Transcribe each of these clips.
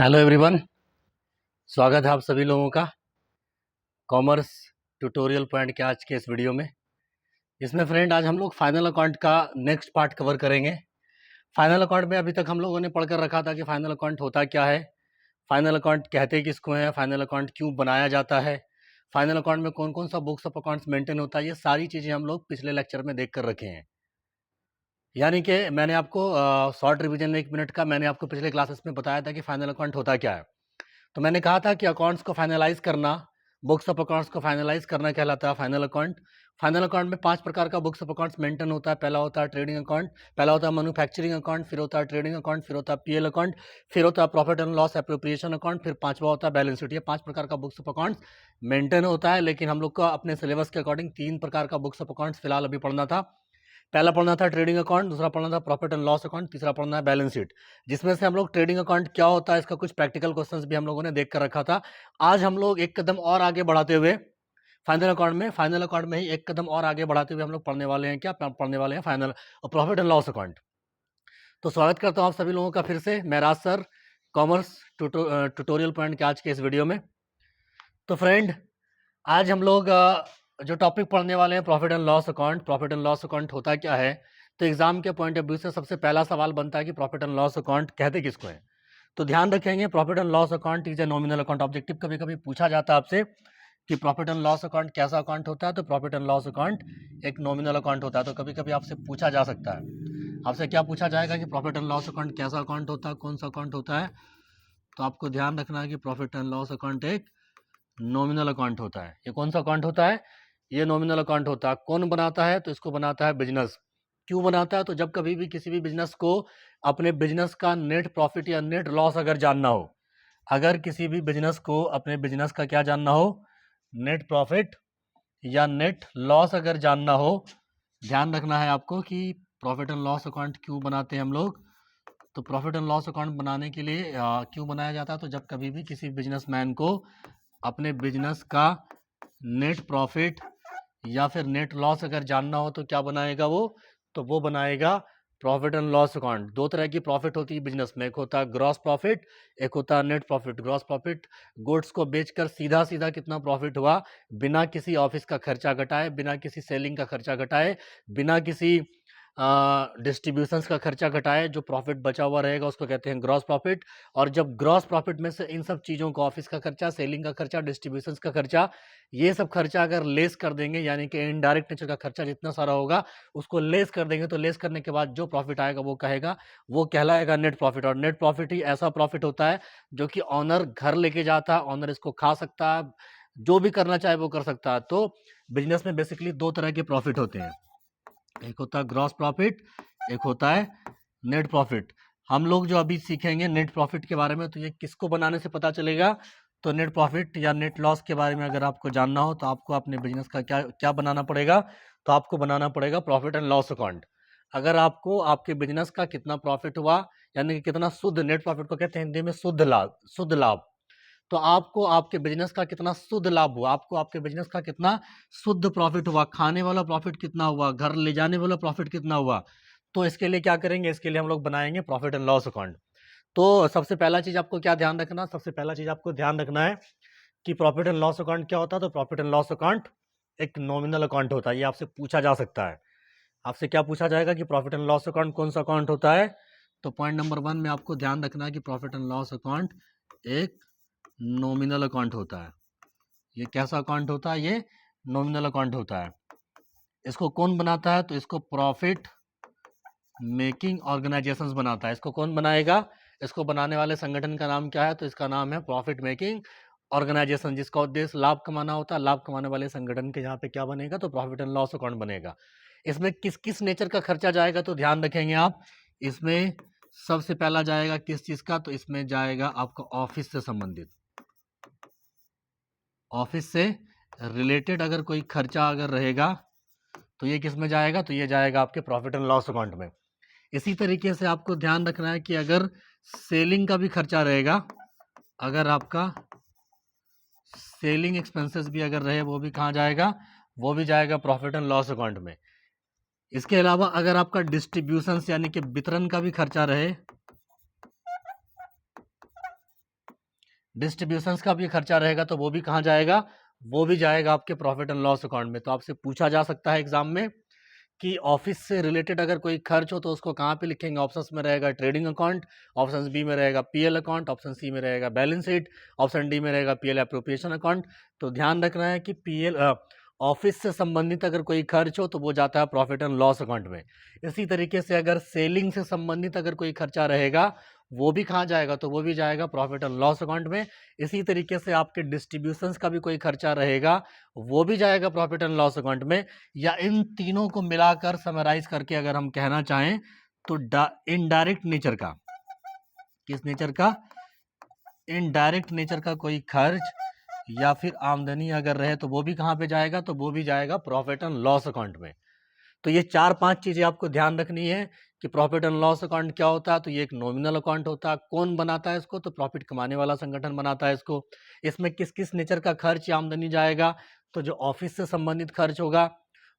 Hello everyone, स्वागत है आप सभी लोगों का कॉमर्स ट्यूटोरियल पॉइंट के आज के इस वीडियो में। इसमें फ्रेंड आज हम लोग फाइनल अकाउंट का नेक्स्ट पार्ट कवर करेंगे। फाइनल अकाउंट में अभी तक हम लोगों ने पढ़कर रखा था कि फाइनल अकाउंट होता क्या है, फाइनल अकाउंट कहते किसको हैं, फाइनल अकाउंट क्यों बनाया जाता है, फाइनल अकाउंट में कौन कौन सा बुक्स ऑफ अकाउंट्स मेंटेन होता है। ये सारी चीज़ें हम लोग पिछले लेक्चर में देख कर रखे हैं। यानी कि मैंने आपको शॉर्ट रिविजन में 1 मिनट का मैंने आपको पिछले क्लासेस में बताया था कि फाइनल अकाउंट होता क्या है। तो मैंने कहा था कि अकाउंट्स को फाइनलाइज करना, बुक्स ऑफ अकाउंट्स को फाइनलाइज करना कहलाता है फाइनल अकाउंट। फाइनल अकाउंट में 5 प्रकार का बुक्स ऑफ अकाउंट्स मेंटेन होता है। पहला होता है ट्रेडिंग अकाउंट, पहला होता है मैन्युफैक्चरिंग अकाउंट, फिर होता है ट्रेडिंग अकाउंट, फिर होता है पीएल अकाउंट, फिर होता है profit and loss appropriation account, फिर पांचवा होता है बैलेंस शीट। ये 5 प्रकार का बुक्स ऑफ अकाउंट्स मेंटेन होता है। लेकिन हम लोग को अपने सिलेबस के अकॉर्डिंग 3 प्रकार का बुक्स ऑफ अकाउंट्स फिलहाल अभी पढ़ना था। पहला पढ़ना था ट्रेडिंग अकाउंट, दूसरा पढ़ना था प्रॉफिट एंड लॉस अकाउंट, तीसरा पढ़ना है बैलेंस शीट। जिसमें से हम लोग ट्रेडिंग अकाउंट क्या होता है इसका कुछ प्रैक्टिकल क्वेश्चंस भी हम लोगों ने देख कर रखा था। आज हम लोग एक कदम और आगे बढ़ाते हुए फाइनल अकाउंट में ही एक कदम और आगे बढ़ाते हुए हम लोग पढ़ने वाले हैं। क्या पढ़ने वाले हैं? फाइनल और प्रॉफिट एंड लॉस अकाउंट। तो स्वागत करता हूँ आप सभी लोगों का फिर से, मैं राज सर, कॉमर्स ट्यूटोरियल पॉइंट के आज के इस वीडियो में। तो फ्रेंड, आज हम लोग जो टॉपिक पढ़ने वाले हैं profit and loss account. Profit and loss account होता क्या है? तो एग्जाम के पॉइंट ऑफ व्यू से सबसे पहला सवाल बनता है कि प्रॉफिट एंड लॉस अकाउंट कहते किसको है। तो ध्यान रखेंगे, profit and loss account is a nominal account. Objective कभी कभी पूछा जाता है आपसे कि प्रॉफिट एंड लॉस अकाउंट कैसा अकाउंट होता है। तो प्रॉफिट एंड लॉस अकाउंट एक नॉमिनल अकाउंट होता है। तो कभी कभी आपसे पूछा जा सकता है, आपसे क्या पूछा जाएगा कि प्रॉफिट एंड लॉस अकाउंट कैसा अकाउंट होता है, कौन सा अकाउंट होता है। तो आपको ध्यान रखना है कि प्रॉफिट एंड लॉस अकाउंट एक नॉमिनल अकाउंट होता है। ये कौन सा अकाउंट होता है? ये नॉमिनल अकाउंट होता है। कौन बनाता है? तो इसको बनाता है बिजनेस। क्यों बनाता है? तो जब कभी भी किसी भी बिजनेस को अपने बिजनेस का नेट प्रॉफिट या नेट लॉस अगर जानना हो, अगर किसी भी बिजनेस को अपने बिजनेस का क्या जानना हो, नेट प्रॉफिट या नेट लॉस अगर जानना हो, ध्यान रखना है आपको कि प्रॉफिट एंड लॉस अकाउंट क्यों बनाते हैं हम लोग। तो प्रॉफिट एंड लॉस अकाउंट बनाने के लिए क्यों बनाया जाता है? तो जब कभी भी किसी बिजनेसमैन को अपने बिजनेस का नेट प्रॉफिट या फिर नेट लॉस अगर जानना हो तो क्या बनाएगा वो? तो वो बनाएगा प्रॉफिट एंड लॉस अकाउंट। दो तरह की प्रॉफिट होती है बिजनेस में, एक होता है ग्रॉस प्रॉफिट, एक होता है net profit. Gross profit goods को बेचकर सीधा सीधा कितना प्रॉफिट हुआ, बिना किसी ऑफिस का खर्चा घटाए, बिना किसी सेलिंग का खर्चा घटाए, बिना किसी डिस्ट्रीब्यूशंस का खर्चा घटाए, जो प्रॉफिट बचा हुआ रहेगा उसको कहते हैं ग्रॉस प्रॉफिट। और जब ग्रॉस प्रॉफिट में से इन सब चीज़ों को, ऑफिस का खर्चा, सेलिंग का खर्चा, डिस्ट्रीब्यूशंस का खर्चा, ये सब खर्चा अगर लेस कर देंगे, यानी कि इनडायरेक्ट नेचर का खर्चा जितना सारा होगा उसको लेस कर देंगे, तो लेस करने के बाद जो प्रॉफिट आएगा वो कहलाएगा नेट प्रॉफिट। और नेट प्रॉफिट ही ऐसा प्रॉफिट होता है जो कि ऑनर घर लेके जाता है, ऑनर इसको खा सकता है, जो भी करना चाहे वो कर सकता है। तो बिजनेस में बेसिकली 2 तरह के प्रॉफिट होते हैं, एक होता है ग्रॉस प्रॉफिट, एक होता है नेट प्रॉफिट। हम लोग जो अभी सीखेंगे नेट प्रॉफिट के बारे में, तो ये किसको बनाने से पता चलेगा? तो नेट प्रॉफिट या नेट लॉस के बारे में अगर आपको जानना हो तो आपको अपने बिजनेस का क्या क्या बनाना पड़ेगा? तो आपको बनाना पड़ेगा प्रॉफिट एंड लॉस अकाउंट। अगर आपको आपके बिजनेस का कितना प्रॉफिट हुआ, यानी कि कितना शुद्ध, नेट प्रॉफिट को कहते हैं हिंदी में शुद्ध लाभ, शुद्ध लाभ। तो आपको आपके बिजनेस का कितना शुद्ध लाभ हुआ, आपको आपके बिजनेस का कितना शुद्ध प्रॉफिट हुआ, खाने वाला प्रॉफिट कितना हुआ, घर ले जाने वाला प्रॉफिट कितना हुआ, तो इसके लिए क्या करेंगे? इसके लिए हम लोग बनाएंगे प्रॉफिट एंड लॉस अकाउंट। तो सबसे पहला चीज आपको क्या ध्यान रखना? सबसे पहला चीज आपको ध्यान रखना है कि प्रॉफिट एंड लॉस अकाउंट क्या होता है। तो प्रॉफिट एंड लॉस अकाउंट एक नॉमिनल अकाउंट होता है। ये आपसे पूछा जा सकता है। आपसे क्या पूछा जाएगा कि प्रॉफिट एंड लॉस अकाउंट कौन सा अकाउंट होता है? तो पॉइंट नंबर 1 में आपको ध्यान रखना है कि प्रॉफिट एंड लॉस अकाउंट एक नॉमिनल अकाउंट होता है। ये कैसा अकाउंट होता है? ये नॉमिनल अकाउंट होता है। इसको कौन बनाता है? तो इसको प्रॉफिट मेकिंग ऑर्गेनाइजेशंस बनाता है। इसको कौन बनाएगा? इसको बनाने वाले संगठन का नाम क्या है? तो इसका नाम है प्रॉफिट मेकिंग ऑर्गेनाइजेशन, जिसका उद्देश्य लाभ कमाना होता है। लाभ कमाने वाले संगठन के यहाँ पे क्या बनेगा? तो प्रॉफिट एंड लॉस अकाउंट बनेगा। इसमें किस किस नेचर का खर्चा जाएगा? तो ध्यान रखेंगे आप, इसमें सबसे पहला जाएगा किस चीज का? तो इसमें जाएगा आपका ऑफिस से संबंधित, ऑफिस से रिलेटेड अगर कोई खर्चा अगर रहेगा तो ये किस में जाएगा? तो ये जाएगा आपके प्रॉफिट एंड लॉस अकाउंट में। इसी तरीके से आपको ध्यान रखना है कि अगर सेलिंग का भी खर्चा रहेगा, अगर आपका सेलिंग एक्सपेंसेस भी अगर रहे, वो भी कहाँ जाएगा? वो भी जाएगा प्रॉफिट एंड लॉस अकाउंट में। इसके अलावा अगर आपका डिस्ट्रीब्यूशन यानी कि वितरण का भी खर्चा रहे, डिस्ट्रीब्यूशंस का भी खर्चा रहेगा तो वो भी कहाँ जाएगा, वो भी जाएगा आपके प्रॉफिट एंड लॉस अकाउंट में। तो आपसे पूछा जा सकता है एग्जाम में कि ऑफिस से रिलेटेड अगर कोई खर्च हो तो उसको कहाँ पे लिखेंगे। ऑप्शंस में रहेगा ट्रेडिंग अकाउंट, ऑप्शन बी में रहेगा पीएल अकाउंट, ऑप्शन सी में रहेगा बैलेंस शीट, ऑप्शन डी में रहेगा पीएल एप्रोप्रिएशन अकाउंट। तो ध्यान रखना है कि पीएल ऑफिस से संबंधित अगर कोई खर्च हो तो वो जाता है प्रॉफिट एंड लॉस अकाउंट में। इसी तरीके से अगर सेलिंग से संबंधित अगर कोई खर्चा रहेगा वो भी कहाँ जाएगा, तो वो भी जाएगा प्रॉफिट एंड लॉस अकाउंट में। इसी तरीके से आपके डिस्ट्रीब्यूशंस का भी कोई खर्चा रहेगा वो भी जाएगा प्रॉफिट एंड लॉस अकाउंट में। या इन तीनों को मिलाकर समराइज करके अगर हम कहना चाहें तो इनडायरेक्ट नेचर का, किस नेचर का, इनडायरेक्ट नेचर का कोई खर्च या फिर आमदनी अगर रहे तो वो भी कहाँ पे जाएगा, तो वो भी जाएगा प्रॉफिट एंड लॉस अकाउंट में। तो ये 4-5 चीजें आपको ध्यान रखनी है कि प्रॉफिट एंड लॉस अकाउंट क्या होता है। तो ये एक नॉमिनल अकाउंट होता है। कौन बनाता है इसको, तो प्रॉफिट कमाने वाला संगठन बनाता है इसको। इसमें किस किस नेचर का खर्च या आमदनी जाएगा, तो जो ऑफिस से संबंधित खर्च होगा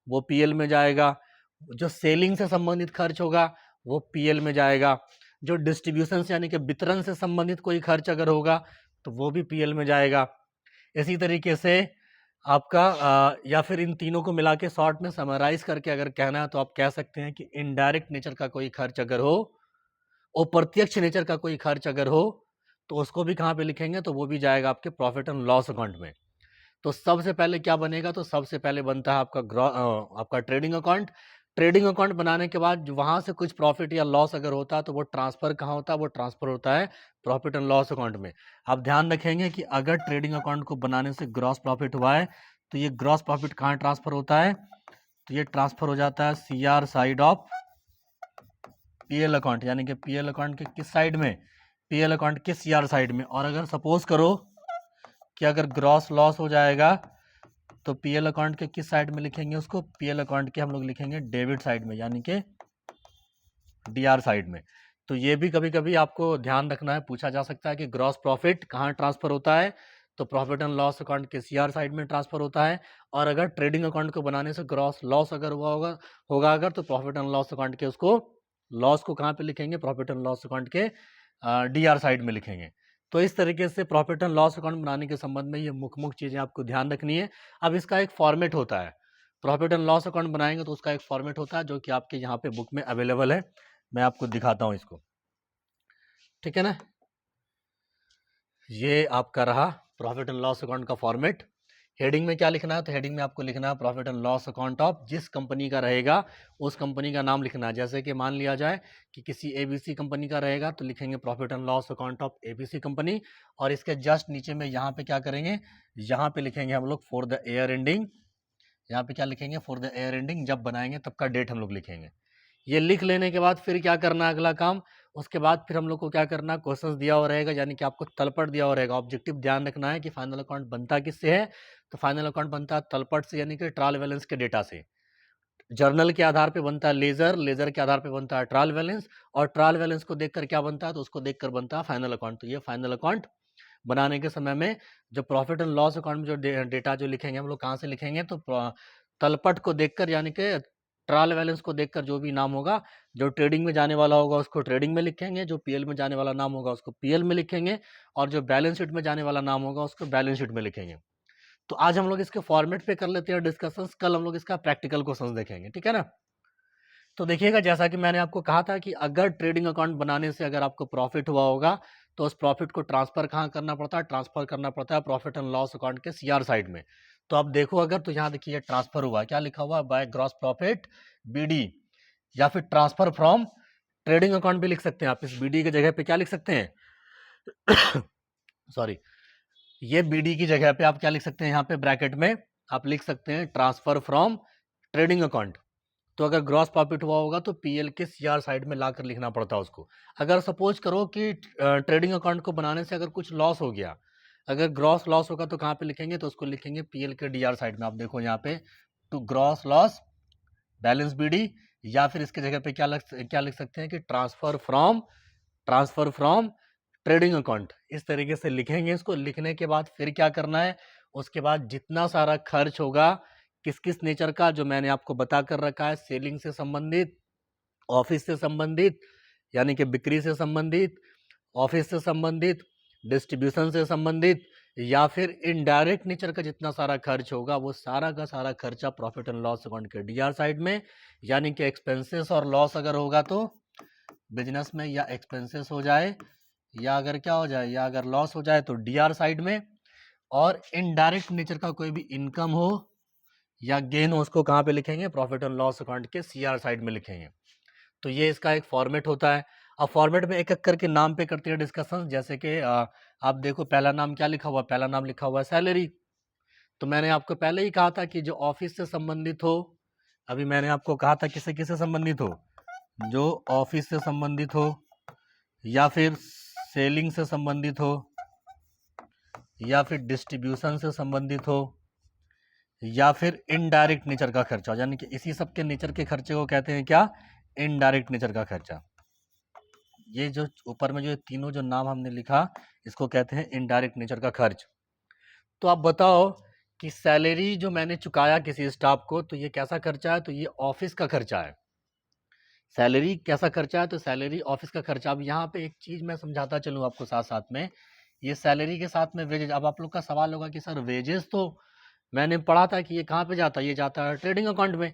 वो पीएल में जाएगा, जो सेलिंग से संबंधित खर्च होगा वो पीएल में जाएगा, जो डिस्ट्रीब्यूशन से यानी कि वितरण से संबंधित कोई खर्च अगर होगा तो वो भी पीएल में जाएगा। इसी तरीके से आपका या फिर इन तीनों को मिला के शॉर्ट में समराइज करके अगर कहना है तो आप कह सकते हैं कि इनडायरेक्ट नेचर का कोई खर्च अगर हो, अप्रत्यक्ष नेचर का कोई खर्च अगर हो, तो उसको भी कहाँ पे लिखेंगे, तो वो भी जाएगा आपके प्रॉफिट एंड लॉस अकाउंट में। तो सबसे पहले क्या बनेगा, तो सबसे पहले बनता है आपका ट्रेडिंग अकाउंट। ट्रेडिंग अकाउंट बनाने के बाद वहां से कुछ प्रॉफिट या लॉस अगर होता है तो वो ट्रांसफर कहाँ होता है, वो ट्रांसफर होता है प्रॉफिट एंड लॉस अकाउंट में। आप ध्यान रखेंगे कि अगर ट्रेडिंग अकाउंट को बनाने से ग्रॉस प्रॉफिट हुआ है तो ये ग्रॉस प्रॉफिट कहाँ ट्रांसफर होता है, तो ये ट्रांसफर हो जाता है CR side of PL account, यानी कि पीएल अकाउंट के किस साइड में, पीएल अकाउंट के सीआर साइड में। और अगर सपोज करो कि अगर ग्रॉस लॉस हो जाएगा तो पीएल अकाउंट के किस साइड में लिखेंगे उसको, पीएल अकाउंट के हम लोग लिखेंगे डेबिट साइड में, यानी कि डीआर साइड में। तो ये भी कभी कभी आपको ध्यान रखना है, पूछा जा सकता है कि ग्रॉस प्रॉफिट कहाँ ट्रांसफर होता है, तो प्रॉफिट एंड लॉस अकाउंट के सीआर साइड में ट्रांसफर होता है। और अगर ट्रेडिंग अकाउंट को बनाने से ग्रॉस लॉस अगर हुआ होगा अगर, तो प्रॉफिट एंड लॉस अकाउंट के उसको लॉस को कहाँ पे लिखेंगे, प्रॉफिट एंड लॉस अकाउंट के डीआर साइड में लिखेंगे। तो इस तरीके से प्रॉफिट एंड लॉस अकाउंट बनाने के संबंध में ये मुख्य मुख्य चीज़ें आपको ध्यान रखनी है। अब इसका एक फॉर्मेट होता है, प्रॉफिट एंड लॉस अकाउंट बनाएंगे तो उसका एक फॉर्मेट होता है जो कि आपके यहाँ पे बुक में अवेलेबल है। मैं आपको दिखाता हूँ इसको, ठीक है ना। ये आपका रहा प्रॉफिट एंड लॉस अकाउंट का फॉर्मेट। हेडिंग में क्या लिखना है, तो हेडिंग में आपको लिखना है profit and loss account of, जिस कंपनी का रहेगा उस कंपनी का नाम लिखना है। जैसे कि मान लिया जाए कि किसी एबीसी कंपनी का रहेगा तो लिखेंगे profit and loss account of ABC company. और इसके जस्ट नीचे में यहाँ पे क्या करेंगे, यहाँ पे लिखेंगे हम लोग फॉर द ईयर एंडिंग। यहाँ पे क्या लिखेंगे, फॉर द ईयर एंडिंग, जब बनाएंगे तब का डेट हम लोग लिखेंगे। ये लिख लेने के बाद फिर क्या करना है अगला काम, उसके बाद फिर हम लोग को क्या करना है, क्वेश्चंस दिया हुआ रहेगा, यानी कि आपको तलपट दिया हुआ रहेगा। ऑब्जेक्टिव ध्यान रखना है कि फाइनल अकाउंट बनता किससे है, तो फाइनल अकाउंट बनता है तलपट से, यानी कि ट्रायल बैलेंस के डेटा से। जर्नल के आधार पे बनता है लेजर, लेजर के आधार पे बनता है ट्रायल बैलेंस, और ट्रायल बैलेंस को देखकर क्या बनता है, तो उसको देखकर बनता है फाइनल अकाउंट। तो ये फाइनल अकाउंट बनाने के समय में जो प्रॉफिट एंड लॉस अकाउंट में जो डेटा जो लिखेंगे हम लोग कहाँ से लिखेंगे, तो तलपट को देखकर, यानी कि ट्रायल बैलेंस को देखकर जो भी नाम होगा, जो ट्रेडिंग में जाने वाला होगा उसको ट्रेडिंग में लिखेंगे, जो पीएल में जाने वाला नाम होगा उसको पीएल में लिखेंगे, और जो बैलेंस शीट में जाने वाला नाम होगा उसको बैलेंस शीट में लिखेंगे। तो आज हम लोग इसके फॉर्मेट पे कर लेते हैं डिस्कशंस, कल हम लोग इसका प्रैक्टिकल क्वेश्चन देखेंगे, ठीक है ना। तो देखिएगा, जैसा कि मैंने आपको कहा था कि अगर ट्रेडिंग अकाउंट बनाने से अगर आपको प्रॉफिट हुआ होगा तो उस प्रॉफिट को ट्रांसफर कहाँ करना पड़ता है, ट्रांसफर करना पड़ता है प्रॉफिट एंड लॉस अकाउंट के सीआर साइड में। तो आप देखो अगर, तो यहाँ देखिए ट्रांसफर हुआ, क्या लिखा हुआ, बाय ग्रॉस प्रॉफिट बीडी, या फिर ट्रांसफर फ्रॉम ट्रेडिंग अकाउंट भी लिख सकते हैं आप। इस बीडी की जगह पे क्या लिख सकते हैं सॉरी, ये बीडी की जगह पे आप क्या लिख सकते हैं, यहाँ पे ब्रैकेट में आप लिख सकते हैं ट्रांसफर फ्रॉम ट्रेडिंग अकाउंट। तो अगर ग्रॉस प्रॉफिट हुआ होगा तो पीएल के सीआर साइड में लाकर लिखना पड़ता है उसको। अगर सपोज करो कि ट्रेडिंग अकाउंट को बनाने से अगर कुछ लॉस हो गया, अगर ग्रॉस लॉस होगा तो कहाँ पे लिखेंगे, तो उसको लिखेंगे पीएल के डीआर साइड में। आप देखो यहाँ पे to gross loss balance BD, या फिर इसके जगह पे क्या लिख सकते हैं कि ट्रांसफर फ्रॉम ट्रेडिंग अकाउंट। इस तरीके से लिखेंगे इसको। लिखने के बाद फिर क्या करना है, उसके बाद जितना सारा खर्च होगा किस किस नेचर का, जो मैंने आपको बता कर रखा है, सेलिंग से संबंधित, ऑफिस से संबंधित, यानी कि बिक्री से संबंधित, ऑफिस से संबंधित, डिस्ट्रीब्यूशन से संबंधित या फिर इनडायरेक्ट नेचर का जितना सारा खर्च होगा वो सारा का सारा खर्चा प्रॉफिट एंड लॉस अकाउंट के डीआर साइड में, यानी कि एक्सपेंसेस और लॉस अगर होगा तो बिजनेस में या एक्सपेंसेस हो जाए या अगर क्या हो जाए या अगर लॉस हो जाए तो डीआर साइड में, और इनडायरेक्ट नेचर का कोई भी इनकम हो या गेन हो उसको कहाँ पे लिखेंगे, प्रॉफिट एंड लॉस अकाउंट के सीआर साइड में लिखेंगे। तो ये इसका एक फॉर्मेट होता है। अब फॉर्मेट में एक एक करके नाम पे करते हैं डिस्कशन, जैसे कि आप देखो पहला नाम क्या लिखा हुआ, पहला नाम लिखा हुआ है सैलरी। तो मैंने आपको पहले ही कहा था कि जो ऑफिस से संबंधित हो, अभी मैंने आपको कहा था किससे किससे संबंधित हो, जो ऑफिस से संबंधित हो या फिर सेलिंग से संबंधित हो या फिर डिस्ट्रीब्यूशन से संबंधित हो या फिर इनडायरेक्ट नेचर का खर्चा, यानी कि इसी सब के नेचर के खर्चे को कहते हैं क्या, इनडायरेक्ट नेचर का खर्चा। ये जो ऊपर में जो तीनों जो नाम हमने लिखा इसको कहते हैं इनडायरेक्ट नेचर का खर्च। तो आप बताओ कि सैलरी जो मैंने चुकाया किसी स्टाफ को, तो ये कैसा खर्चा है, तो ये ऑफिस का खर्चा है। सैलरी कैसा खर्चा है, तो सैलरी ऑफिस का खर्चा। अब यहाँ पे एक चीज मैं समझाता चलूँ आपको साथ साथ में, ये सैलरी के साथ में वेजेज। अब आप लोग का सवाल होगा कि सर वेजेस तो मैंने पढ़ा था कि ये कहाँ पे जाता है, ये जाता है ट्रेडिंग अकाउंट में।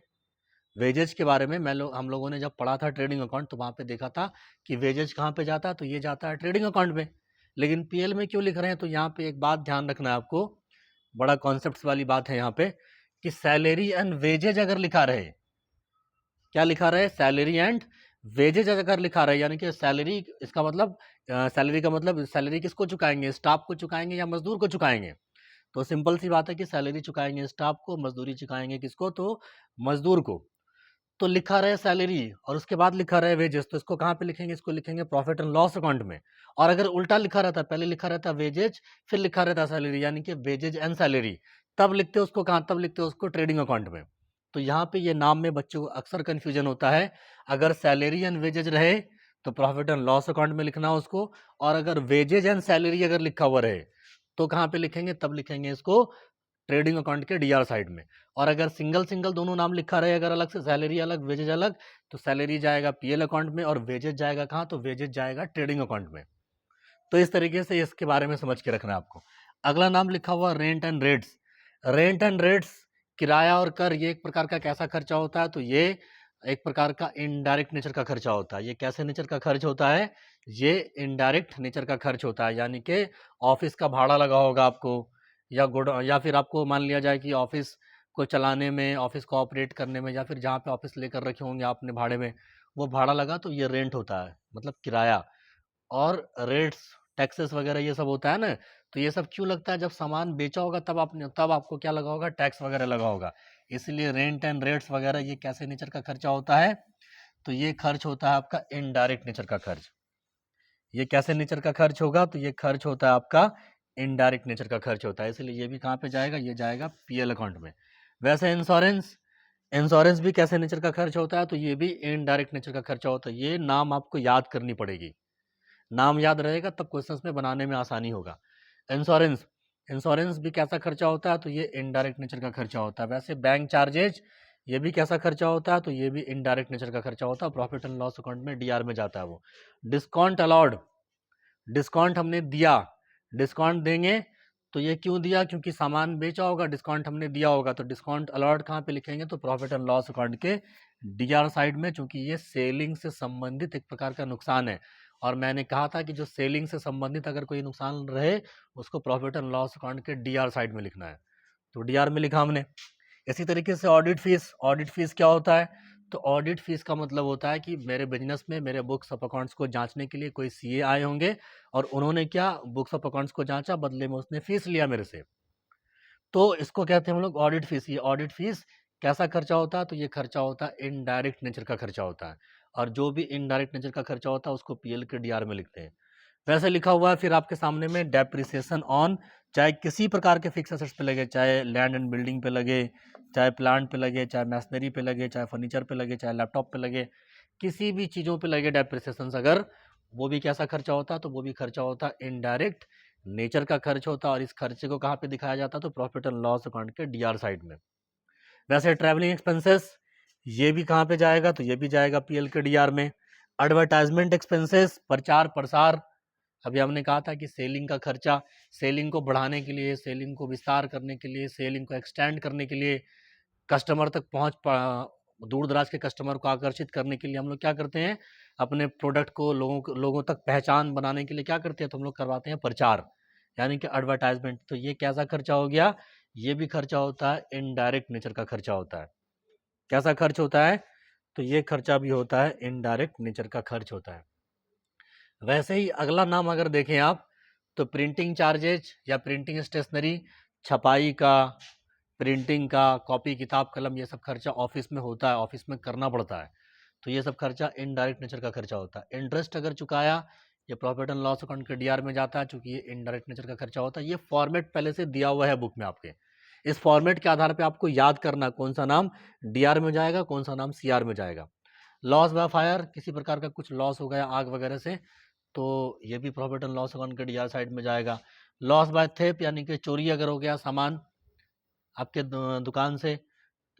वेजेज के बारे में हम लोगों ने जब पढ़ा था ट्रेडिंग अकाउंट, तो वहाँ पे देखा था कि वेजेज कहाँ पे जाता है, तो ये जाता है ट्रेडिंग अकाउंट में। लेकिन पीएल में क्यों लिख रहे हैं, तो यहाँ पे एक बात ध्यान रखना है आपको, बड़ा कॉन्सेप्ट वाली बात है यहाँ पे, कि सैलरी एंड वेजेज अगर लिखा रहे, क्या लिखा रहे, सैलरी एंड वेजेज अगर लिखा रहे, यानी कि सैलरी, इसका मतलब सैलरी का मतलब सैलरी किसको चुकाएंगे, स्टाफ को चुकाएंगे या मजदूर को चुकाएंगे। तो सिंपल सी बात है कि सैलरी चुकाएंगे स्टाफ को, मजदूरी चुकाएंगे किसको, तो मजदूर को। तो लिखा रहे सैलरी और उसके बाद लिखा रहे वेजेस, तो इसको कहाँ पे लिखेंगे, इसको लिखेंगे प्रॉफिट एंड लॉस अकाउंट में। और अगर उल्टा लिखा रहता, पहले लिखा रहता वेजेज फिर लिखा रहता सैलरी, यानी कि वेजेज एंड सैलरी, तब लिखते उसको कहाँ, तब लिखते उसको ट्रेडिंग अकाउंट में। तो यहाँ पे ये नाम में बच्चों को अक्सर कन्फ्यूजन होता है। अगर सैलरी एंड वेजेज रहे तो प्रॉफिट एंड लॉस अकाउंट में लिखना उसको, और अगर वेजेज एंड सैलरी अगर लिखा हुआ रहे तो कहाँ पे लिखेंगे, तब लिखेंगे इसको ट्रेडिंग अकाउंट के डीआर साइड में। और अगर सिंगल सिंगल दोनों नाम लिखा रहे, अगर अलग से सैलरी अलग वेजेज अलग, तो सैलरी जाएगा पीएल अकाउंट में और वेजेज जाएगा कहाँ, तो वेजेज जाएगा ट्रेडिंग अकाउंट में। तो इस तरीके से इसके बारे में समझ के रखना है आपको। अगला नाम लिखा हुआ rent and rates. Rent and rates, किराया और कर, ये एक प्रकार का कैसा खर्चा होता है, तो ये एक प्रकार का इनडायरेक्ट नेचर का खर्चा होता है। ये कैसे नेचर का खर्च होता है, ये इनडायरेक्ट नेचर का खर्च होता है, यानी कि ऑफिस का भाड़ा लगा होगा आपको, या गुड, या फिर आपको मान लिया जाए कि ऑफिस को चलाने में, ऑफिस को ऑपरेट करने में, या फिर जहाँ पे ऑफिस लेकर रखे होंगे आपने भाड़े में, वो भाड़ा लगा, तो ये रेंट होता है, मतलब किराया। और रेट्स, टैक्सेस वगैरह ये सब होता है ना, तो ये सब क्यों लगता है, जब सामान बेचा होगा तब आपने, तब आपको क्या लगा होगा, टैक्स वगैरह लगा होगा। इसलिए रेंट एंड रेट्स वगैरह ये कैसे नेचर का खर्चा होता है, तो ये खर्च होता है आपका इनडायरेक्ट नेचर का खर्च। ये कैसे नेचर का खर्च होगा, तो ये खर्च होता है आपका इनडायरेक्ट नेचर का खर्च होता है, इसलिए ये भी कहाँ पे जाएगा, ये जाएगा पीएल अकाउंट में। वैसे इंश्योरेंस, इंश्योरेंस भी कैसे नेचर का खर्च होता है, तो ये भी इनडायरेक्ट नेचर का खर्चा होता है। ये नाम आपको याद करनी पड़ेगी, नाम याद रहेगा तब क्वेश्चंस में बनाने में आसानी होगा। इंश्योरेंस, इंश्योरेंस भी कैसा खर्चा होता है, तो ये इनडायरेक्ट नेचर का खर्चा होता है। वैसे बैंक चार्जेज, ये भी कैसा खर्चा होता है, तो ये भी इनडायरेक्ट नेचर का खर्चा होता है, प्रॉफिट एंड लॉस अकाउंट में डीआर में जाता है वो। डिस्काउंट अलाउड, डिस्काउंट हमने दिया, डिस्काउंट देंगे, तो ये क्यों दिया, क्योंकि सामान बेचा होगा, डिस्काउंट हमने दिया होगा, तो डिस्काउंट अलाउड कहाँ पे लिखेंगे, तो प्रॉफिट एंड लॉस अकाउंट के डीआर साइड में, क्योंकि ये सेलिंग से संबंधित एक प्रकार का नुकसान है। और मैंने कहा था कि जो सेलिंग से संबंधित अगर कोई नुकसान रहे उसको प्रॉफिट एंड लॉस अकाउंट के डीआर साइड में लिखना है, तो डीआर में लिखा हमने। इसी तरीके से ऑडिट फीस, ऑडिट फीस क्या होता है, तो ऑडिट फीस का मतलब होता है कि मेरे बिजनेस में मेरे बुक्स ऑफ अकाउंट्स को जांचने के लिए कोई सीए आए होंगे और उन्होंने क्या बुक्स ऑफ अकाउंट्स को जांचा, बदले में उसने फीस लिया मेरे से, तो इसको कहते हैं हम लोग ऑडिट फीस। ये ऑडिट फीस कैसा खर्चा होता है, तो ये खर्चा होता है इनडायरेक्ट नेचर का खर्चा होता है, और जो भी इनडायरेक्ट नेचर का खर्चा होता है उसको पीएल के डीआर में लिखते हैं। वैसे लिखा हुआ है फिर आपके सामने में डेप्रिसिएशन ऑन, चाहे किसी प्रकार के फिक्स एसेट्स पे लगे, चाहे लैंड एंड बिल्डिंग पे लगे, चाहे प्लांट पे लगे, चाहे मशीनरी पे लगे, चाहे फर्नीचर पे लगे, चाहे लैपटॉप पे लगे, किसी भी चीज़ों पे लगे डेप्रिसिएशन अगर, वो भी कैसा खर्चा होता है, तो वो भी खर्चा होता है इनडायरेक्ट नेचर का खर्च होता है। और इस खर्चे को कहाँ पे दिखाया जाता है, तो प्रॉफिट एंड लॉस अकाउंट के डीआर साइड में। वैसे ट्रैवलिंग एक्सपेंसेस, ये भी कहाँ पे जाएगा, तो ये भी जाएगा पीएल के डीआर में। एडवर्टाइजमेंट एक्सपेंसेस, प्रचार प्रसार, अभी हमने कहा था कि सेलिंग का खर्चा, सेलिंग को बढ़ाने के लिए, सेलिंग को विस्तार करने के लिए, सेलिंग को एक्सटेंड करने के लिए, कस्टमर तक दूर दराज के कस्टमर को आकर्षित करने के लिए हम लोग क्या करते हैं, अपने प्रोडक्ट को लोगों तक पहचान बनाने के लिए क्या करते हैं, तो हम लोग करवाते हैं प्रचार, यानी कि एडवर्टाइजमेंट। तो ये कैसा खर्चा हो गया, ये भी खर्चा होता है, इनडायरेक्ट नेचर का खर्चा होता है। कैसा खर्च होता है, तो ये खर्चा भी होता है, इनडायरेक्ट नेचर का खर्च होता है। वैसे ही अगला नाम अगर देखें आप, तो प्रिंटिंग चार्जेज या प्रिंटिंग स्टेशनरी, छपाई का, प्रिंटिंग का, कॉपी किताब कलम, ये सब खर्चा ऑफिस में होता है, ऑफिस में करना पड़ता है। तो ये सब खर्चा इनडायरेक्ट नेचर का खर्चा होता है। इंटरेस्ट अगर चुकाया, ये प्रॉफिट एंड लॉस अकाउंट के डीआर में जाता है, चूंकि ये इनडायरेक्ट नेचर का खर्चा होता है। ये फॉर्मेट पहले से दिया हुआ है बुक में आपके, इस फॉर्मेट के आधार पर आपको याद करना कौन सा नाम डीआर में जाएगा, कौन सा नाम सीआर में जाएगा। लॉस बाय फायर, किसी प्रकार का कुछ लॉस हो गया आग वगैरह से, तो ये भी प्रॉफिट एंड लॉस अकाउंट के डीआर साइड में जाएगा। लॉस बाय थेप, यानी कि चोरी अगर हो गया सामान आपके दुकान से,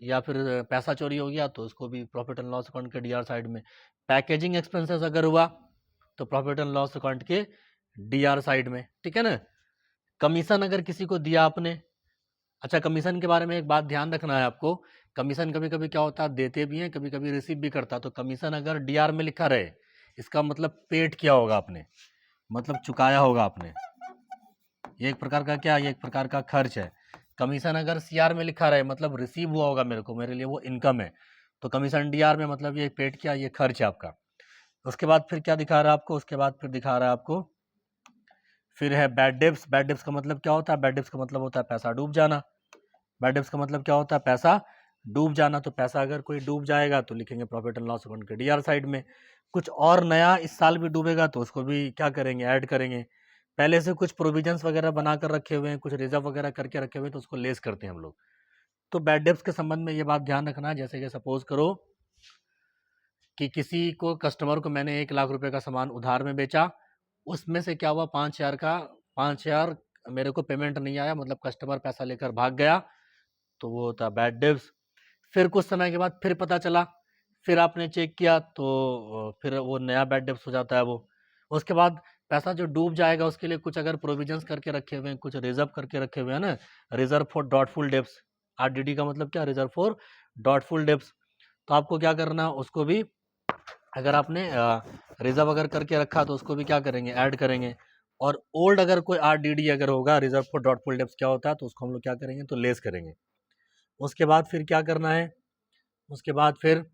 या फिर पैसा चोरी हो गया, तो उसको भी प्रॉफिट एंड लॉस अकाउंट के डीआर साइड में। पैकेजिंग एक्सपेंसेस अगर हुआ तो प्रॉफिट एंड लॉस अकाउंट के डीआर साइड में, ठीक है ना। कमीशन अगर किसी को दिया आपने, अच्छा कमीशन के बारे में एक बात ध्यान रखना है आपको, कमीशन कभी कभी क्या होता है, देते भी हैं, कभी कभी रिसीव भी करता है। तो कमीशन अगर डीआर में लिखा रहे, इसका मतलब पेड किया होगा आपने, मतलब चुकाया होगा आपने, ये एक प्रकार का क्या, ये एक प्रकार का खर्च है। कमीशन अगर सीआर में लिखा रहे, मतलब रिसीव हुआ होगा मेरे को, मेरे लिए वो इनकम है। तो कमीशन डीआर में मतलब ये पेड किया, ये खर्च है आपका। उसके बाद फिर क्या दिखा रहा है आपको, उसके बाद फिर दिखा रहा है आपको, फिर है बैड डेब्ट्स। बैड डेब्ट्स का मतलब क्या होता है, बैड डेब्ट्स का मतलब होता है पैसा डूब जाना। बैड डेब्ट्स का मतलब क्या होता है, पैसा डूब जाना। तो पैसा अगर कोई डूब जाएगा तो लिखेंगे प्रॉफिट एंड लॉस अकाउंट के डीआर साइड में। कुछ और नया इस साल भी डूबेगा तो उसको भी क्या करेंगे, ऐड करेंगे। पहले से कुछ प्रोविजंस वगैरह बना कर रखे हुए हैं, कुछ रिजर्व वगैरह करके रखे हुए हैं, तो उसको लेस करते हैं हम लोग। तो बैड डेब्ट्स के संबंध में ये बात ध्यान रखना है, जैसे कि सपोज करो कि किसी को, कस्टमर को मैंने 1 लाख रुपए का सामान उधार में बेचा, उसमें से क्या हुआ, 5,000 का 5,000 मेरे को पेमेंट नहीं आया, मतलब कस्टमर पैसा लेकर भाग गया, तो वो होता है बैड डेब्ट्स। फिर कुछ समय के बाद फिर पता चला, फिर आपने चेक किया, तो फिर वो नया बैड डेब्ट्स हो जाता है वो। उसके बाद पैसा जो डूब जाएगा उसके लिए कुछ अगर प्रोविजंस करके रखे हुए हैं, कुछ रिजर्व करके रखे हुए हैं ना, reserve for doubtful debts, RDD का मतलब क्या, रिजर्व फॉर डॉटफुल डेब्ट्स। तो आपको क्या करना है, उसको भी अगर आपने रिजर्व अगर करके रखा तो उसको भी क्या करेंगे, ऐड करेंगे। और ओल्ड अगर कोई आरडीडी अगर होगा, रिजर्व फॉर डॉटफुल डेब्ट्स क्या होता है, तो उसको हम लोग क्या करेंगे, तो लेस करेंगे। उसके बाद फिर क्या करना है, उसके बाद फिर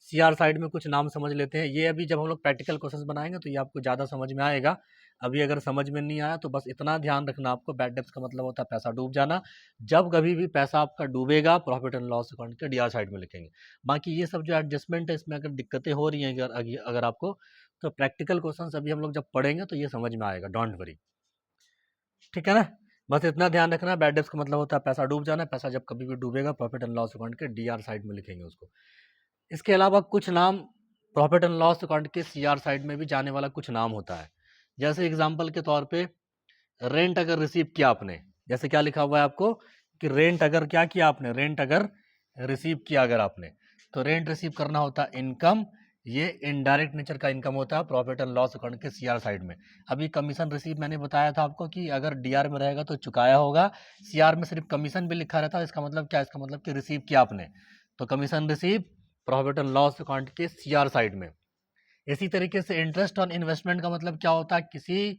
सीआर साइड में कुछ नाम समझ लेते हैं। ये अभी जब हम लोग प्रैक्टिकल क्वेश्चंस बनाएंगे तो ये आपको ज़्यादा समझ में आएगा। अभी अगर समझ में नहीं आया तो बस इतना ध्यान रखना आपको, बैड डेब्ट्स का मतलब होता है पैसा डूब जाना। जब कभी भी पैसा आपका डूबेगा, प्रॉफिट एंड लॉस अकाउंट के डीआर साइड में लिखेंगे। बाकी ये सब जो एडजस्टमेंट है, इसमें अगर दिक्कतें हो रही हैं अगर आपको, तो प्रैक्टिकल क्वेश्चन अभी हम लोग जब पढ़ेंगे तो ये समझ में आएगा, डोंट वरी, ठीक है ना। बस इतना ध्यान रखना, बैड डेब्ट्स का मतलब होता है पैसा डूब जाना। पैसा जब कभी भी डूबेगा, प्रॉफिट एंड लॉस अकाउंट के डीआर साइड में लिखेंगे उसको। इसके अलावा कुछ नाम प्रॉफिट एंड लॉस अकाउंट के सीआर साइड में भी जाने वाला कुछ नाम होता है। जैसे एग्जांपल के तौर पे, रेंट अगर रिसीव किया आपने, जैसे क्या लिखा हुआ है आपको कि रेंट अगर क्या किया आपने, रेंट अगर रिसीव किया अगर आपने, तो रेंट रिसीव करना होता है इनकम। ये इनडायरेक्ट नेचर का इनकम होता है प्रॉफिट एंड लॉस अकाउंट के सीआर साइड में। अभी कमीशन रिसीव मैंने बताया था आपको कि अगर डीआर में रहेगा तो चुकाया होगा, सीआर में सिर्फ कमीशन भी लिखा रहता है। इसका मतलब क्या, इसका मतलब कि रिसीव किया आपने, तो commission receive profit and loss account के सीआर साइड में। इसी तरीके से इंटरेस्ट ऑन इन्वेस्टमेंट का मतलब क्या होता है, किसी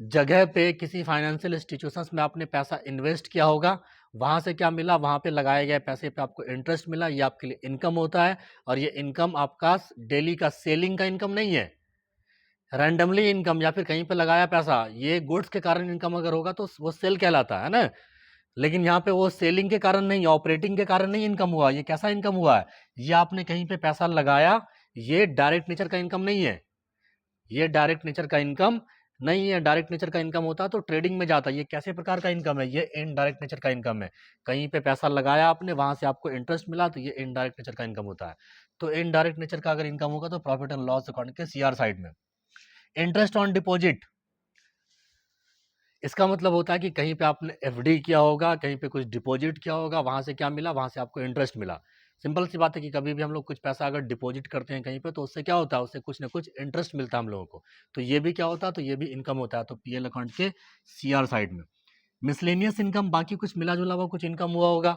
जगह पे, किसी फाइनेंशियल इंस्टीट्यूशंस में आपने पैसा इन्वेस्ट किया होगा, वहां से क्या मिला, वहां पे लगाए गए पैसे पे आपको इंटरेस्ट मिला, ये आपके लिए इनकम होता है। और ये इनकम आपका डेली का सेलिंग का इनकम नहीं है, रैंडमली इनकम या फिर कहीं पे लगाया पैसा, ये गुड्स के कारण इनकम अगर होगा तो वो सेल कहलाता है ना। लेकिन यहाँ पे वो सेलिंग के कारण नहीं, ऑपरेटिंग के कारण नहीं इनकम हुआ। ये कैसा इनकम हुआ है, ये आपने कहीं पे पैसा लगाया, ये डायरेक्ट नेचर का इनकम नहीं है, ये डायरेक्ट नेचर का इनकम नहीं है। डायरेक्ट नेचर का इनकम होता तो ट्रेडिंग में जाता। ये कैसे प्रकार का इनकम है, ये इनडायरेक्ट नेचर का इनकम है। कहीं पे पैसा लगाया आपने, वहां से आपको इंटरेस्ट मिला, तो ये इनडायरेक्ट नेचर का इनकम होता है। तो इनडायरेक्ट नेचर का अगर इनकम होगा तो प्रॉफिट एंड लॉस अकाउंट के सीआर साइड में। इंटरेस्ट ऑन डिपॉजिट, इसका मतलब होता है कि कहीं पे आपने एफडी किया होगा, कहीं पे कुछ डिपॉजिट किया होगा, वहां से क्या मिला, वहां से आपको इंटरेस्ट मिला। सिंपल सी बात है कि कभी भी हम लोग कुछ पैसा अगर डिपॉजिट करते हैं कहीं पे तो उससे क्या होता है, उससे कुछ ना कुछ इंटरेस्ट मिलता है हम लोगों को। तो ये भी क्या होता है, तो ये भी इनकम होता है। तो पीएल अकाउंट के सीआर साइड में मिसलेनियस इनकम, बाकी कुछ मिला जुला हुआ कुछ इनकम हुआ होगा,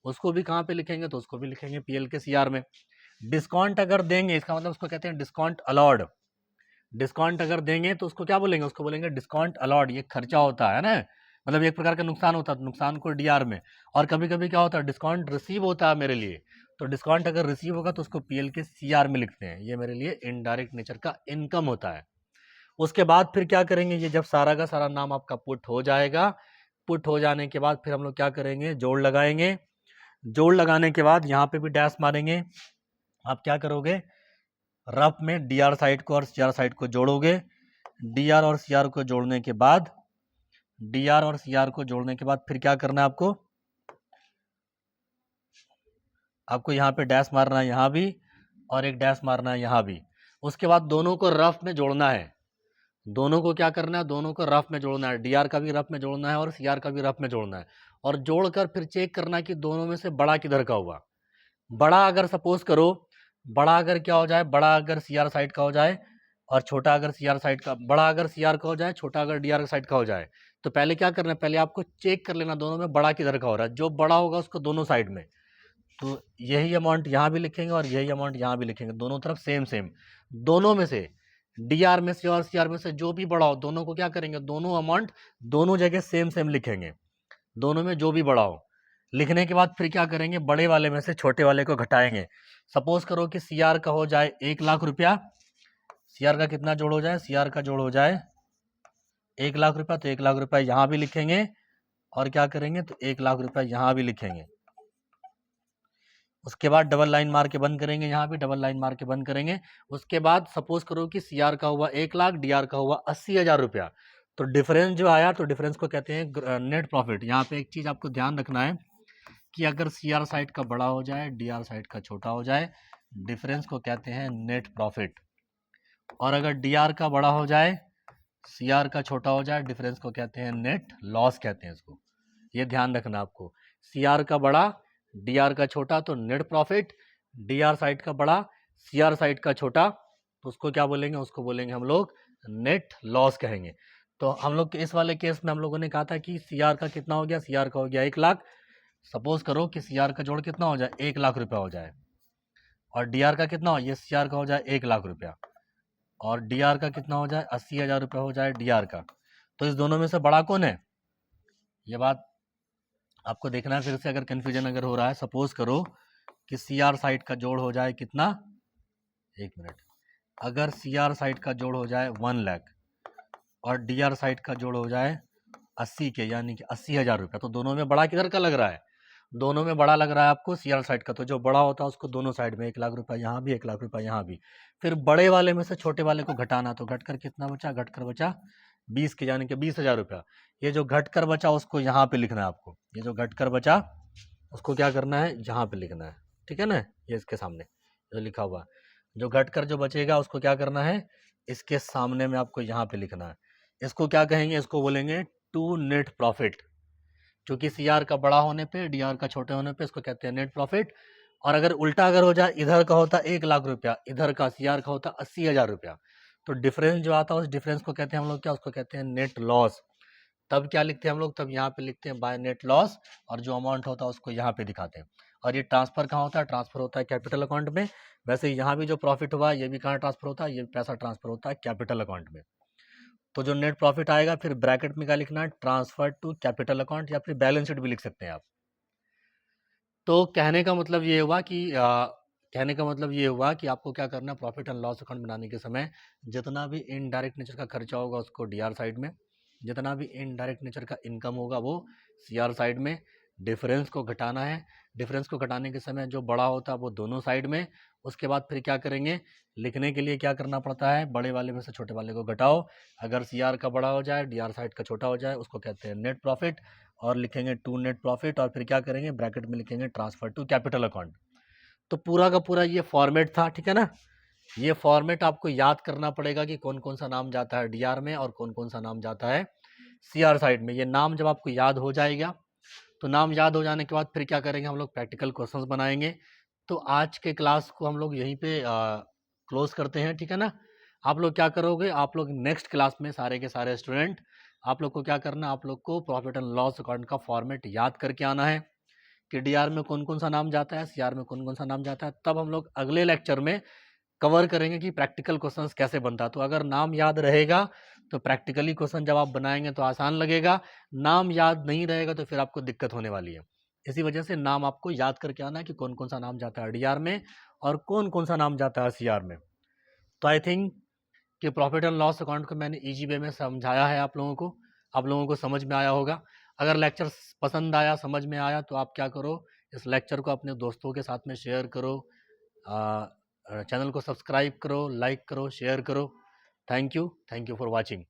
उसको भी कहाँ पे लिखेंगे, तो उसको भी लिखेंगे पीएल के सीआर में। डिस्काउंट अगर देंगे, इसका मतलब उसको कहते हैं डिस्काउंट अलॉड। डिस्काउंट अगर देंगे तो उसको क्या बोलेंगे, उसको बोलेंगे डिस्काउंट अलॉड। ये खर्चा होता है ना, मतलब एक प्रकार का नुकसान होता है, तो नुकसान को डीआर में। और कभी कभी क्या होता है, डिस्काउंट रिसीव होता है मेरे लिए, तो डिस्काउंट अगर रिसीव होगा तो उसको पीएल के सीआर में लिखते हैं। ये मेरे लिए इनडायरेक्ट नेचर का इनकम होता है। उसके बाद फिर क्या करेंगे, ये जब सारा का सारा नाम आपका पुट हो जाएगा, पुट हो जाने के बाद फिर हम लोग क्या करेंगे, जोड़ लगाएंगे। जोड़ लगाने के बाद यहाँ पे भी डैश मारेंगे। आप क्या करोगे, रफ में डीआर साइड को और सीआर साइड को जोड़ोगे। डीआर और सीआर को जोड़ने के बाद, डीआर और सीआर को जोड़ने के बाद फिर क्या करना है आपको, आपको यहाँ पे डैश मारना है यहाँ भी, और एक डैश मारना है यहाँ भी। उसके बाद दोनों को रफ में जोड़ना है। दोनों को क्या करना है, दोनों को रफ में जोड़ना है। डीआर का भी रफ में जोड़ना है और सीआर का भी रफ में जोड़ना है। और जोड़कर फिर चेक करना है कि दोनों में से बड़ा किधर का हुआ। बड़ा अगर सपोज करो, बड़ा अगर क्या हो जाए, बड़ा अगर सीआर साइड का हो जाए और छोटा अगर सीआर साइड का, बड़ा अगर सीआर का हो जाए, छोटा अगर डीआर साइड का हो जाए, तो पहले क्या करना है, पहले आपको चेक कर लेना दोनों में बड़ा किधर का हो रहा है। जो बड़ा होगा उसको दोनों साइड में, तो यही अमाउंट यहाँ भी लिखेंगे और यही अमाउंट यहाँ भी लिखेंगे, दोनों तरफ सेम सेम। दोनों में से, डीआर में से और सीआर में से जो भी बड़ा हो, दोनों को क्या करेंगे, दोनों अमाउंट दोनों जगह सेम सेम लिखेंगे, दोनों में जो भी बड़ा हो। लिखने के बाद फिर क्या करेंगे, बड़े वाले में से छोटे वाले को घटाएंगे। सपोज करो कि सीआर का हो जाए 1,00,000 रुपया, सीआर का कितना जोड़ हो जाए, सीआर का जोड़ हो जाए 1,00,000 रुपया, तो 1,00,000 रुपया यहाँ भी लिखेंगे और क्या करेंगे, तो 1,00,000 रुपया यहाँ भी लिखेंगे। उसके बाद डबल लाइन मार के बंद करेंगे, यहाँ भी डबल लाइन मार के बंद करेंगे। उसके बाद सपोज करो कि सीआर का हुआ 1,00,000, डीआर का हुआ 80,000 रुपया, तो डिफरेंस जो आया, तो डिफरेंस को कहते हैं नेट प्रॉफिट। यहाँ पे एक चीज आपको ध्यान रखना है कि अगर सीआर साइड का बड़ा हो जाए, डीआर साइड का छोटा हो जाए, डिफरेंस को कहते हैं नेट प्रॉफिट। और अगर डीआर का बड़ा हो जाए, सीआर का छोटा हो जाए, डिफरेंस को कहते हैं नेट लॉस कहते हैं इसको। ये ध्यान रखना आपको, सीआर का बड़ा, डीआर का छोटा, तो नेट प्रॉफिट। डीआर साइड का बड़ा, सीआर साइड का छोटा, तो उसको क्या बोलेंगे, उसको बोलेंगे हम लोग नेट लॉस कहेंगे। तो हम लोग इस वाले केस में हम लोगों ने कहा था कि सीआर का कितना हो गया, सीआर का हो गया 1,00,000। सपोज करो कि सीआर का जोड़ कितना हो जाए, 1,00,000 रुपया हो जाए, और डीआर का कितना हो, ये सीआर का हो जाए 1,00,000 रुपया, और डीआर का कितना हो जाए, 80,000 रुपया हो जाए डीआर का। तो इस दोनों में से बड़ा कौन है, ये बात आपको देखना है। फिर से अगर कंफ्यूजन अगर हो रहा है, सपोज करो कि सीआर साइड का जोड़ हो जाए कितना, एक मिनट, अगर सीआर साइड का जोड़ हो जाए 1,00,000 और डीआर साइड का जोड़ हो जाए 80 के, यानी कि 80,000 रुपया, तो दोनों में बड़ा किधर का लग रहा है, दोनों में बड़ा लग रहा है आपको सीआर साइड का। तो जो बड़ा होता है उसको दोनों साइड में 1,00,000 रुपया यहाँ भी, 1,00,000 रुपया यहाँ भी। फिर बड़े वाले में से छोटे वाले को घटाना, तो घटकर कितना बचा, घटकर बचा 20 के, यानी कि 20,000 रुपया। ये जो घटकर बचा उसको यहाँ पे लिखना है आपको, ये जो घटकर बचा उसको क्या करना है, यहाँ पे लिखना है, ठीक है ना। ये इसके सामने जो लिखा हुआ, जो घटकर जो बचेगा उसको क्या करना है, इसके सामने में आपको यहाँ पे लिखना है। इसको क्या कहेंगे, इसको बोलेंगे टू नेट प्रॉफिट। क्योंकि सीआर का बड़ा होने पे, डीआर का छोटे होने पे, इसको कहते हैं नेट प्रॉफिट। और अगर उल्टा अगर हो जाए, इधर का होता 1,00,000 रुपया, इधर का सीआर का होता 80,000 रुपया, तो डिफरेंस जो आता है उस डिफरेंस को कहते हैं हम लोग क्या, उसको कहते हैं नेट लॉस। तब क्या लिखते हैं हम लोग, तब यहाँ पे लिखते हैं बाय नेट लॉस, और जो अमाउंट होता है उसको यहाँ पे दिखाते हैं। और ये ट्रांसफर कहाँ होता है, ट्रांसफर होता है कैपिटल अकाउंट में। वैसे यहाँ भी जो प्रॉफिट हुआ ये भी कहाँ ट्रांसफर होता है, ये पैसा ट्रांसफर होता है कैपिटल अकाउंट में। तो जो नेट प्रॉफिट आएगा फिर ब्रैकेट में क्या लिखना है, ट्रांसफर टू कैपिटल अकाउंट, या फिर बैलेंस शीट भी लिख सकते हैं आप। तो कहने का मतलब ये हुआ कि कहने का मतलब ये हुआ कि आपको क्या करना है, प्रॉफिट एंड लॉस अकाउंट बनाने के समय जितना भी इनडायरेक्ट नेचर का खर्चा होगा उसको डीआर साइड में, जितना भी इनडायरेक्ट नेचर का इनकम होगा वो सीआर साइड में। डिफरेंस को घटाना है, डिफरेंस को घटाने के समय जो बड़ा होता है वो दोनों साइड में। उसके बाद फिर क्या करेंगे, लिखने के लिए क्या करना पड़ता है, बड़े वाले में से छोटे वाले को घटाओ। अगर सीआर का बड़ा हो जाए, डीआर साइड का छोटा हो जाए, उसको कहते हैं नेट प्रॉफिट, और लिखेंगे टू नेट प्रॉफिट, और फिर क्या करेंगे, ब्रैकेट में लिखेंगे ट्रांसफर टू कैपिटल अकाउंट। तो पूरा का पूरा ये फॉर्मेट था, ठीक है ना। ये फॉर्मेट आपको याद करना पड़ेगा कि कौन कौन सा नाम जाता है डीआर में और कौन कौन सा नाम जाता है सीआर साइड में। ये नाम जब आपको याद हो जाएगा, तो नाम याद हो जाने के बाद फिर क्या करेंगे हम लोग, प्रैक्टिकल क्वेश्चंस बनाएंगे। तो आज के क्लास को हम लोग यहीं पे क्लोज करते हैं, ठीक है ना। आप लोग क्या करोगे, आप लोग नेक्स्ट क्लास में सारे के सारे स्टूडेंट, आप लोग को क्या करना, आप लोग को प्रॉफिट एंड लॉस अकाउंट का फॉर्मेट याद करके आना है कि डीआर में कौन कौन सा नाम जाता है, सीआर में कौन कौन सा नाम जाता है। तब हम लोग अगले लेक्चर में कवर करेंगे कि प्रैक्टिकल क्वेश्चंस कैसे बनता है। तो अगर नाम याद रहेगा तो प्रैक्टिकली क्वेश्चन जब आप बनाएंगे तो आसान लगेगा, नाम याद नहीं रहेगा तो फिर आपको दिक्कत होने वाली है। इसी वजह से नाम आपको याद करके आना है कि कौन कौन सा नाम जाता है डीआर में और कौन कौन सा नाम जाता है सीआर में। तो आई थिंक कि प्रॉफिट एंड लॉस अकाउंट को मैंने ईजी वे में समझाया है आप लोगों को समझ में आया होगा। अगर लेक्चर पसंद आया, समझ में आया, तो आप क्या करो, इस लेक्चर को अपने दोस्तों के साथ में शेयर करो, चैनल को सब्सक्राइब करो, लाइक करो, शेयर करो। Thank you for watching.